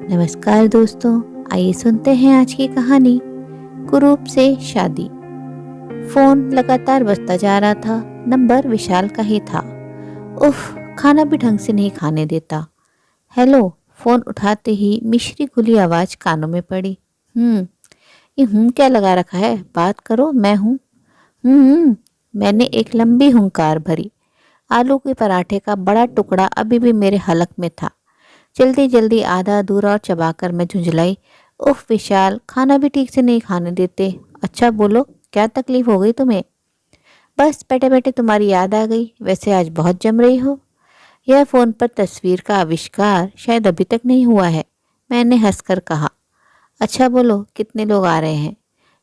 नमस्कार दोस्तों, आइए सुनते हैं आज की कहानी। कुरूप से शादी। फोन लगातार बजता जा रहा था। नंबर विशाल का ही था। उफ, खाना भी ढंग से नहीं खाने देता। हेलो। फोन उठाते ही मिश्री खुली आवाज कानों में पड़ी। ये क्या लगा रखा है? बात करो, मैं हूँ। मैंने एक लंबी हुंकार भरी। आलू के पराठे का बड़ा टुकड़ा अभी भी मेरे हलक में था। जल्दी जल्दी आधा अधूरा और चबाकर मैं झुंझलाई। उफ विशाल, खाना भी ठीक से नहीं खाने देते। अच्छा बोलो, क्या तकलीफ हो गई तुम्हें? बस बैठे बैठे तुम्हारी याद आ गई। वैसे आज बहुत जम रही हो। यह फोन पर तस्वीर का आविष्कार शायद अभी तक नहीं हुआ है, मैंने हंसकर कहा। अच्छा बोलो, कितने लोग आ रहे हैं?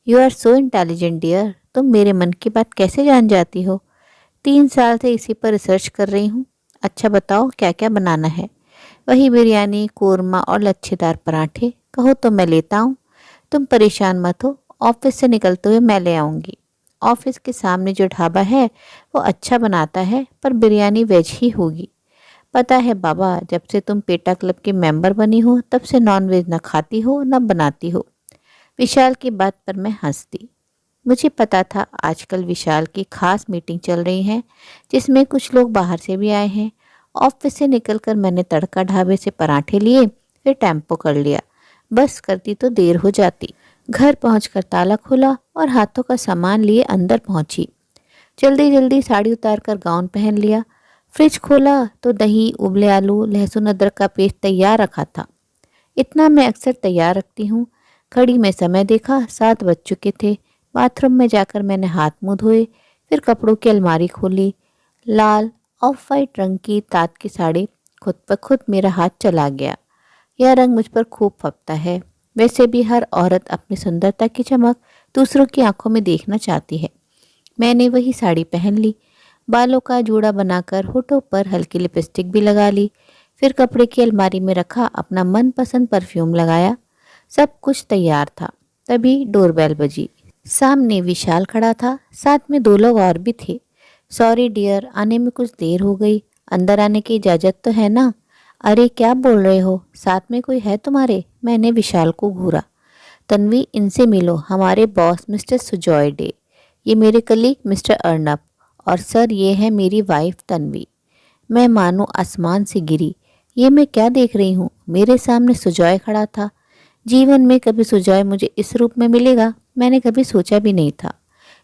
You are so intelligent dear. तुम मेरे मन की बात कैसे जान जाती हो? 3 साल से इसी पर रिसर्च कर रही हूँ। अच्छा बताओ, क्या क्या बनाना है? वही बिरयानी, कोरमा और लच्छेदार पराठे। कहो तो मैं लेता हूँ। तुम परेशान मत हो, ऑफिस से निकलते हुए मैं ले आऊँगी। ऑफिस के सामने जो ढाबा है वो अच्छा बनाता है, पर बिरयानी वेज ही होगी। पता है बाबा, जब से तुम पेटा क्लब की मेंबर बनी हो तब से नॉन वेज न खाती हो न बनाती हो। विशाल की बात पर मैं हंस दी। मुझे पता था आजकल विशाल की खास मीटिंग चल रही है, जिसमें कुछ लोग बाहर से भी आए हैं। ऑफिस से निकलकर मैंने तड़का ढाबे से पराठे लिए, फिर टेम्पो कर लिया। बस करती तो देर हो जाती। घर पहुंचकर ताला खोला और हाथों का सामान लिए अंदर पहुंची। जल्दी जल्दी साड़ी उतारकर गाउन पहन लिया। फ्रिज खोला तो दही, उबले आलू, लहसुन अदरक का पेस्ट तैयार रखा था। इतना मैं अक्सर तैयार रखती हूँ। घड़ी में समय देखा, 7 बज चुके थे। बाथरूम में जाकर मैंने हाथ मुंह धोए, फिर कपड़ों की अलमारी खोली। लाल ऑफ वाइट रंग की तात की साड़ी। खुद ब खुद मेरा हाथ चला गया। यह रंग मुझ पर खूब फबता है। वैसे भी हर औरत अपनी सुंदरता की चमक दूसरों की आंखों में देखना चाहती है। मैंने वही साड़ी पहन ली। बालों का जूड़ा बनाकर होठों पर हल्की लिपस्टिक भी लगा ली। फिर कपड़े की अलमारी में रखा अपना मनपसंद परफ्यूम लगाया। सब कुछ तैयार था। तभी डोरबेल बजी। सामने विशाल खड़ा था, साथ में 2 लोग और भी थे। सॉरी डियर, आने में कुछ देर हो गई। अंदर आने की इजाज़त तो है ना? अरे क्या बोल रहे हो, साथ में कोई है तुम्हारे? मैंने विशाल को घूरा। तन्वी, इनसे मिलो, हमारे बॉस मिस्टर सुजॉय डे। ये मेरे कलीग मिस्टर अर्नब। और सर, ये है मेरी वाइफ तन्वी। मैं मानो आसमान से गिरी। ये मैं क्या देख रही हूँ? मेरे सामने सुजॉय खड़ा था। जीवन में कभी सुजॉय मुझे इस रूप में मिलेगा, मैंने कभी सोचा भी नहीं था।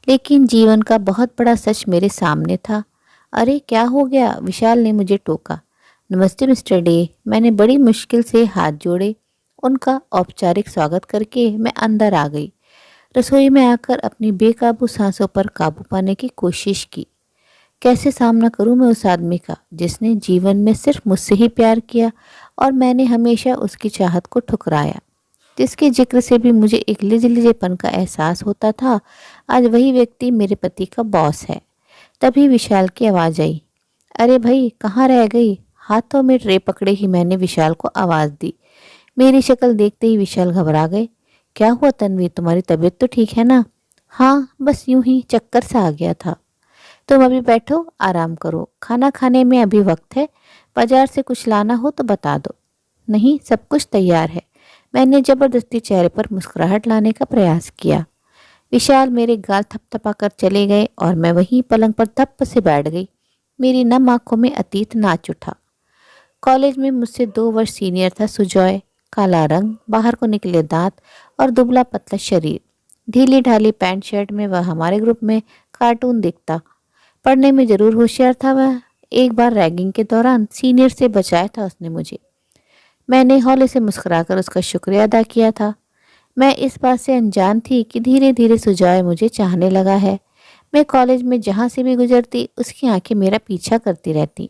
लेकिन जीवन का बहुत बड़ा सच मेरे सामने था। अरे क्या हो गया? विशाल ने मुझे टोका। नमस्ते मिस्टर डे। मैंने बड़ी मुश्किल से हाथ जोड़े। उनका औपचारिक स्वागत करके मैं अंदर आ गई। रसोई में आकर अपनी बेकाबू सांसों पर काबू पाने की कोशिश की। कैसे सामना करूं मैं उस आदमी का जिसने जीवन में सिर्फ मुझसे ही प्यार किया और मैंने हमेशा उसकी चाहत को ठुकराया। जिसके जिक्र से भी मुझे एक लिजलिजेपन का एहसास होता था, आज वही व्यक्ति मेरे पति का बॉस है। तभी विशाल की आवाज़ आई। अरे भाई, कहाँ रह गई? हाथों में ट्रे पकड़े ही मैंने विशाल को आवाज़ दी। मेरी शक्ल देखते ही विशाल घबरा गए। क्या हुआ तन्वी, तुम्हारी तबीयत तो ठीक है ना? हाँ, बस यूं ही चक्कर सा आ गया था। तुम अभी बैठो, आराम करो। खाना खाने में अभी वक्त है। बाजार से कुछ लाना हो तो बता दो। नहीं, सब कुछ तैयार है। मैंने जबरदस्ती चेहरे पर मुस्कुराहट लाने का प्रयास किया। विशाल मेरे गाल थपथपाकर चले गए और मैं वहीं पलंग पर धप्प से बैठ गई। मेरी नम आंखों में अतीत नाच उठा। कॉलेज में मुझसे 2 वर्ष सीनियर था सुजॉय। काला रंग, बाहर को निकले दांत और दुबला पतला शरीर। ढीली ढाली पैंट शर्ट में वह हमारे ग्रुप में कार्टून दिखता। पढ़ने में जरूर होशियार था वह। एक बार रैगिंग के दौरान सीनियर से बचाया था उसने मुझे। मैंने हौले से मुस्कुराकर उसका शुक्रिया अदा किया था। मैं इस बात से अनजान थी कि धीरे धीरे सुजॉय मुझे चाहने लगा है। मैं कॉलेज में जहाँ से भी गुजरती उसकी आंखें मेरा पीछा करती रहती।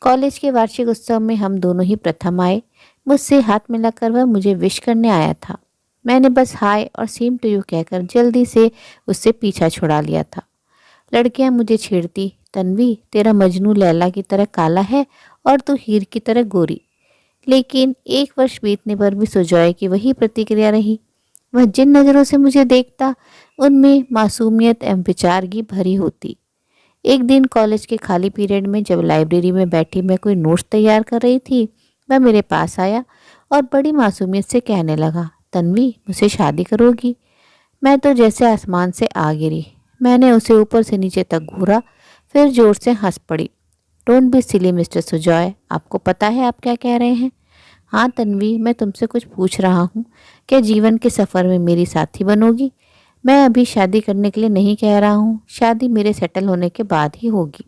कॉलेज के वार्षिक उत्सव में हम दोनों ही प्रथम आए। मुझसे हाथ मिलाकर वह मुझे विश करने आया था। मैंने बस हाय और सेम टू यू कहकर जल्दी से उससे पीछा छुड़ा लिया था। लड़कियां मुझे छेड़ती, तन्वी तेरा मजनू लैला की तरह काला है और तू हीर की तरह गोरी। लेकिन 1 वर्ष बीतने पर भी सुजॉय की वही प्रतिक्रिया रही। वह जिन नज़रों से मुझे देखता, उनमें मासूमियत एवं विचारगी भरी होती। एक दिन कॉलेज के खाली पीरियड में जब लाइब्रेरी में बैठी मैं कोई नोट्स तैयार कर रही थी, वह मेरे पास आया और बड़ी मासूमियत से कहने लगा, तन्वी मुझसे शादी करोगी? मैं तो जैसे आसमान से आ गिरी। मैंने उसे ऊपर से नीचे तक घूरा, फिर जोर से हंस पड़ी। Don't be silly mister Sujoy, आपको पता है आप क्या कह रहे हैं? हाँ तन्वी, मैं तुमसे कुछ पूछ रहा हूँ। क्या जीवन के सफ़र में मेरी साथी बनोगी? मैं अभी शादी करने के लिए नहीं कह रहा हूँ, शादी मेरे सेटल होने के बाद ही होगी।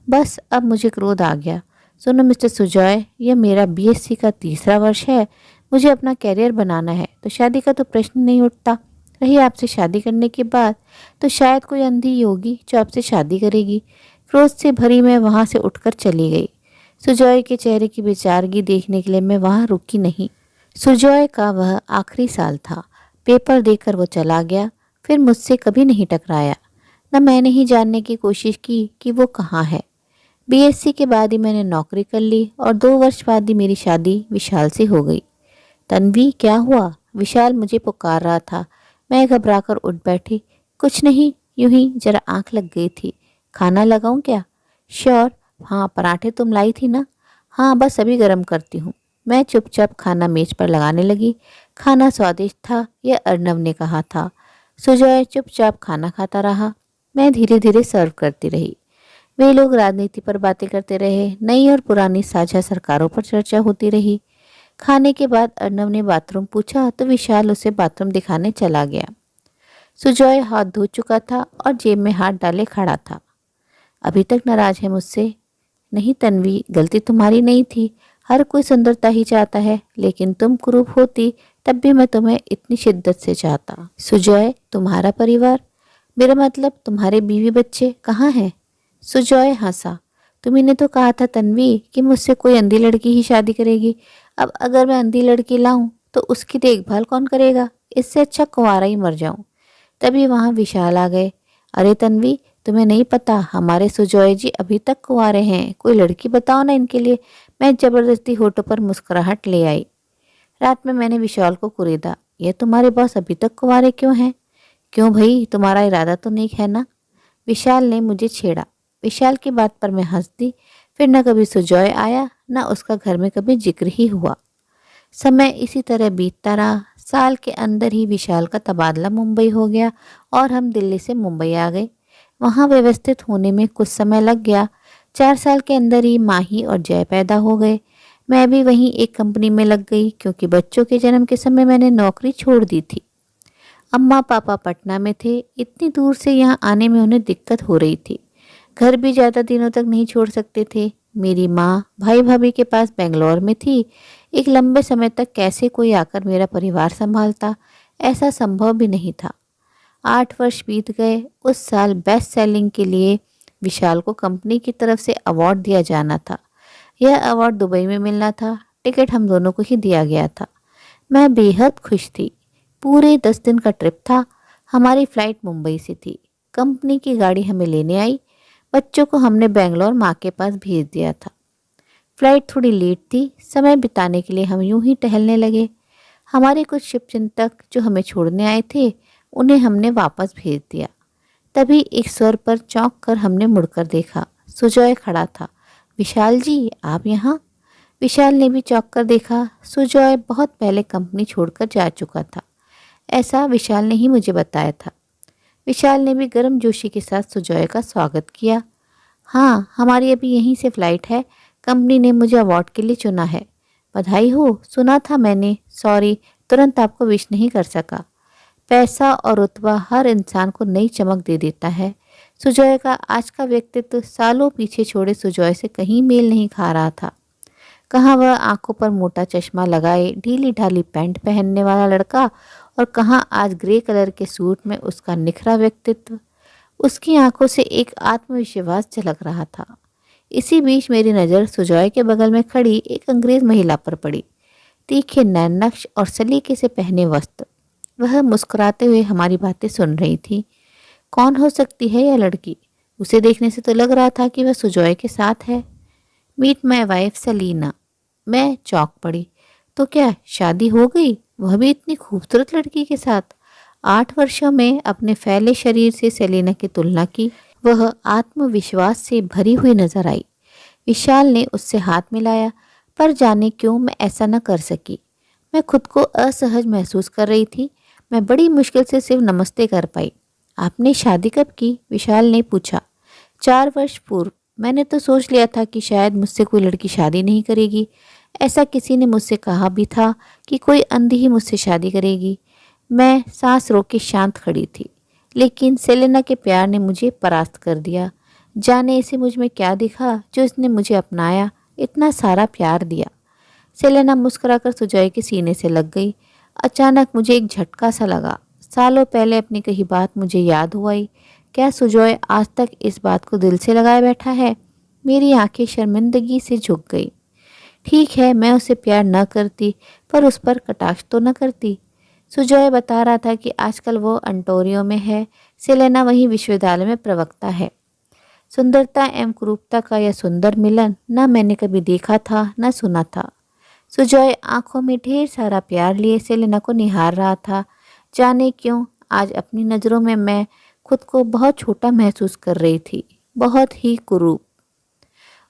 बस अब मुझे क्रोध आ गया। सुनो मिस्टर सुजॉय, यह मेरा बीएससी का तीसरा वर्ष है। मुझे अपना कैरियर बनाना है, तो शादी का तो प्रश्न नहीं उठता। रही आपसे शादी करने की बात, तो शायद कोई अंधी होगी जो आपसे शादी करेगी। क्रोध से भरी मैं वहाँ से उठकर चली गई। सुजॉय के चेहरे की बेचारगी देखने के लिए मैं वहाँ रुकी नहीं। सुजॉय का वह आखिरी साल था। पेपर देकर वो चला गया, फिर मुझसे कभी नहीं टकराया। न मैंने ही जानने की कोशिश की कि वो कहाँ है। बीएससी के बाद ही मैंने नौकरी कर ली और 2 वर्ष बाद ही मेरी शादी विशाल से हो गई। तन्वी क्या हुआ? विशाल मुझे पुकार रहा था। मैं घबराकर उठ बैठी। कुछ नहीं, यूं ही जरा आंख लग गई थी। खाना लगाऊं क्या? श्योर। हाँ, पराठे तुम लाई थी ना? हाँ, बस अभी गर्म करती हूँ। मैं चुपचाप खाना मेज पर लगाने लगी। खाना स्वादिष्ट था, यह अर्नव ने कहा था। सुजय चुपचाप खाना खाता रहा। मैं धीरे धीरे सर्व करती रही। वे लोग राजनीति पर बातें करते रहे। नई और पुरानी साझा सरकारों पर चर्चा होती रही। खाने के बाद अर्नव ने बाथरूम पूछा तो विशाल उसे बाथरूम दिखाने चला गया। सुजॉय हाथ धो चुका था और जेब में हाथ डाले खड़ा था। अभी तक नाराज है मुझसे? नहीं तन्वी, गलती तुम्हारी नहीं थी। हर कोई सुंदरता ही चाहता है, लेकिन तुम कुरूप होती तब भी मैं तुम्हें इतनी शिद्दत से चाहता। सुजॉय, तुम्हारा परिवार? मेरा मतलब तुम्हारे बीवी बच्चे कहाँ हैं? सुजॉय हंसा। तुम्ही ने तो कहा था तन्वी कि मुझसे कोई अंधी लड़की ही शादी करेगी। अब अगर मैं अंधी लड़की लाऊं तो उसकी देखभाल कौन करेगा? इससे अच्छा कुंवारा ही मर जाऊं। तभी वहां विशाल आ गए। अरे तन्वी, तुम्हें नहीं पता, हमारे सुजॉय जी अभी तक कुंवारे हैं। कोई लड़की बताओ ना इनके लिए। मैं जबरदस्ती होठों पर मुस्कुराहट ले आई। रात में मैंने विशाल को कुरेदा, ये तुम्हारे बॉस अभी तक कुंवारे क्यों हैं? क्यों भाई, तुम्हारा इरादा तो नेक है ना? विशाल ने मुझे छेड़ा। विशाल की बात पर मैं हंस दी। फिर न कभी सुजॉय आया, न उसका घर में कभी जिक्र ही हुआ। समय इसी तरह बीतता रहा। साल के अंदर ही विशाल का तबादला मुंबई हो गया और हम दिल्ली से मुंबई आ गए। वहाँ व्यवस्थित होने में कुछ समय लग गया। 4 साल के अंदर ही माही और जय पैदा हो गए। मैं भी वहीं एक कंपनी में लग गई, क्योंकि बच्चों के जन्म के समय मैंने नौकरी छोड़ दी थी। अम्मा पापा पटना में थे। इतनी दूर से यहाँ आने में उन्हें दिक्कत हो रही थी। घर भी ज़्यादा दिनों तक नहीं छोड़ सकते थे। मेरी माँ भाई भाभी के पास बेंगलोर में थी। एक लंबे समय तक कैसे कोई आकर मेरा परिवार संभालता, ऐसा संभव भी नहीं था। 8 वर्ष बीत गए। उस साल बेस्ट सेलिंग के लिए विशाल को कंपनी की तरफ से अवार्ड दिया जाना था। यह अवार्ड दुबई में मिलना था। टिकट हम दोनों को ही दिया गया था। मैं बेहद खुश थी। पूरे 10 दिन का ट्रिप था। हमारी फ्लाइट मुंबई से थी। कंपनी की गाड़ी हमें लेने आई। बच्चों को हमने बेंगलोर माँ के पास भेज दिया था। फ्लाइट थोड़ी लेट थी। समय बिताने के लिए हम यूं ही टहलने लगे। हमारे कुछ शुभचिंतक जो हमें छोड़ने आए थे, उन्हें हमने वापस भेज दिया। तभी एक स्वर पर चौंक कर हमने मुड़कर देखा। सुजॉय खड़ा था। विशाल जी, आप यहाँ? विशाल ने भी चौंक कर देखा। सुजॉय बहुत पहले कंपनी छोड़कर जा चुका था, ऐसा विशाल ने ही मुझे बताया था। विशाल ने भी गर्मजोशी के साथ सुजॉय का स्वागत किया। हाँ, हमारी अभी यहीं से फ्लाइट है। कंपनी ने मुझे अवार्ड के लिए चुना है। बधाई हो, सुना था मैंने। सॉरी, तुरंत आपको विश नहीं कर सका। पैसा और रुतबा हर इंसान को नई चमक दे देता है। सुजॉय का आज का व्यक्तित्व सालों पीछे छोड़े सुजॉय से कहीं मेल नहीं खा रहा था। कहाँ वह आंखों पर मोटा चश्मा लगाए ढीली ढाली पैंट पहनने वाला लड़का, और कहाँ आज ग्रे कलर के सूट में उसका निखरा व्यक्तित्व। उसकी आंखों से एक आत्मविश्वास झलक रहा था। इसी बीच मेरी नज़र सुजॉय के बगल में खड़ी एक अंग्रेज महिला पर पड़ी। तीखे नैन नक्श और सलीके से पहने वस्त्र। वह मुस्कुराते हुए हमारी बातें सुन रही थी। कौन हो सकती है यह लड़की? उसे देखने से तो लग रहा था कि वह सुजॉय के साथ है। Meet my wife Salina. मैं चौंक पड़ी। तो क्या शादी हो गई, वह भी इतनी खूबसूरत लड़की के साथ? 8 वर्षों में अपने फैले शरीर से सेलिना की तुलना की। वह आत्मविश्वास से भरी हुई नजर आई। विशाल ने उससे हाथ मिलाया। पर जाने क्यों मैं ऐसा न कर सकी। मैं खुद को असहज महसूस कर रही थी। मैं बड़ी मुश्किल से सिर्फ नमस्ते कर पाई। आपने शादी कब की? विशाल ने पूछा। 4 वर्ष पूर्व। मैंने तो सोच लिया था कि शायद मुझसे कोई लड़की शादी नहीं करेगी। ऐसा किसी ने मुझसे कहा भी था कि कोई अंधी ही मुझसे शादी करेगी। मैं सांस रोक के शांत खड़ी थी। लेकिन सेलेना के प्यार ने मुझे परास्त कर दिया। जाने इसे मुझ में क्या दिखा जो इसने मुझे अपनाया, इतना सारा प्यार दिया। सेलेना मुस्कुराकर सुजॉय के सीने से लग गई। अचानक मुझे एक झटका सा लगा। सालों पहले अपनी कही बात मुझे याद हो आई। क्या सुजॉय आज तक इस बात को दिल से लगाए बैठा है? मेरी आंखें शर्मिंदगी से झुक गई। ठीक है, मैं उसे प्यार न करती, पर उस पर कटाक्ष तो न करती। सुजॉय बता रहा था कि आजकल वो अंटोरियो में है, सेलेना वहीं विश्वविद्यालय में प्रवक्ता है। सुंदरता एवं कुरूपता का यह सुंदर मिलन न मैंने कभी देखा था न सुना था। सुजॉय आंखों में ढेर सारा प्यार लिए सेलेना को निहार रहा था। जाने क्यों आज अपनी नज़रों में मैं खुद को बहुत छोटा महसूस कर रही थी, बहुत ही कुरूप।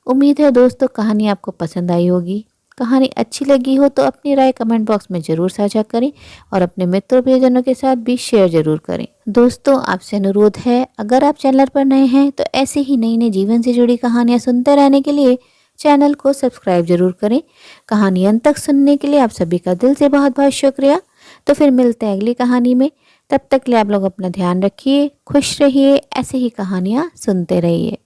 उम्मीद है दोस्तों कहानी आपको पसंद आई होगी। कहानी अच्छी लगी हो तो अपनी राय कमेंट बॉक्स में ज़रूर साझा करें और अपने मित्रों प्रियजनों के साथ भी शेयर ज़रूर करें। दोस्तों आपसे अनुरोध है, अगर आप चैनल पर नए हैं तो ऐसे ही नई नई जीवन से जुड़ी कहानियाँ सुनते रहने के लिए चैनल को सब्सक्राइब जरूर करें। कहानी अंत तक सुनने के लिए आप सभी का दिल से बहुत बहुत शुक्रिया। तो फिर मिलते हैं अगली कहानी में। तब तक के लिए आप लोग अपना ध्यान रखिए, खुश रहिए, ऐसे ही कहानियाँ सुनते रहिए।